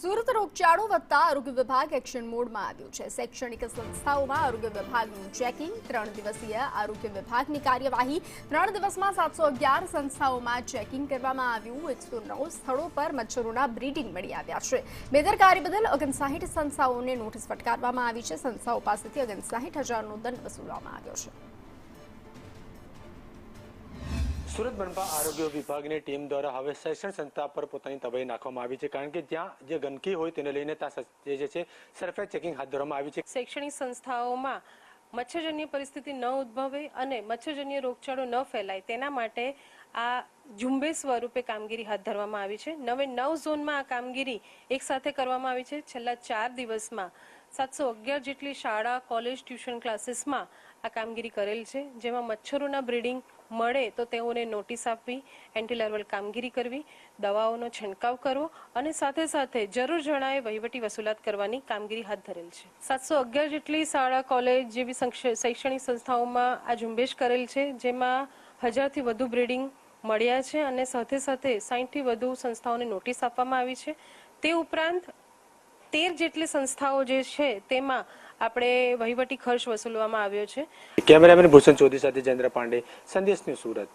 સુરત રોગચાળો વધતા આરોગ્ય વિભાગ એક્શન મોડમાં આવ્યું છે। શૈક્ષણિક સંસ્થાઓમાં આરોગ્ય વિભાગનું ચેકિંગ 3 દિવસીય આરોગ્ય વિભાગની કાર્યવાહી 3 દિવસમાં 711 સંસ્થાઓમાં ચેકિંગ કરવામાં આવ્યું। 109 સ્થળો પર મચ્છરોના બ્રીડિંગ મળી આવ્યા છે। બેદરકારી બદલ 59 સંસ્થાઓને નોટિસ ફટકારવામાં આવી છે। સંસ્થાઓ પાસેથી 59,000નો દંડ વસૂલવામાં આવ્યો છે। સુરત મનપા આરોગ્ય વિભાગની ટીમ દ્વારા હવે શૈક્ષણિક સંસ્થા પર પોતાની તબાહી નાખવામાં આવી છે, કારણ કે જ્યાં જે ગંદકી હોય તેને લઈને ત્યાં જે છે સરફેસ ચેકિંગ હાથ ધરવામાં આવી છે। શૈક્ષણિક સંસ્થાઓમાં મચ્છરજન્ય પરિસ્થિતિ ન ઉદ્ભવે અને મચ્છરજન્ય રોગચાળો ન ફેલાય તેના માટે આ ઝુંબેશ સ્વરૂપે કામગીરી હાથ ધરવામાં આવી છે। 9 ઝોનમાં આ કામગીરી એક સાથે કરવામાં આવી છે। છેલ્લા 4 દિવસમાં 711 જેટલી શાળા, કોલેજ, ટ્યુશન ક્લાસીસમાં આ કામગીરી કરેલ છે, જેમાં મચ્છરોના બ્રીડિંગ મળે તો તેઓને નોટિસ આપવી, એન્ટી લાર્વલ કામગીરી કરવી, દવાઓનો છંટકાવ કરવો અને સાથે સાથે જરૂર જણાય વહીવટી વસૂલાત કરવાની કામગીરી હાથ ધરેલ છે। 711 જેટલી શાળા, કોલેજ જેવી શૈક્ષણિક સંસ્થાઓમાં આ ઝુંબેશ કરેલ છે, જેમાં 1000થી વધુ બ્રીડિંગ મળ્યા છે અને સાથે સાથે 60થી વધુ સંસ્થાઓને નોટિસ આપવામાં આવી છે। તે ઉપરાંત 13 જેટલી સંસ્થાઓ જે છે તેમાં આપણે વહીવટી ખર્ચ વસૂલવામાં આવ્યો છે। કેમેરામેન ભૂષણ ચૌધરી સાથે જયેન્દ્ર પાંડે, સંદેશ ન્યૂઝ, સુરત।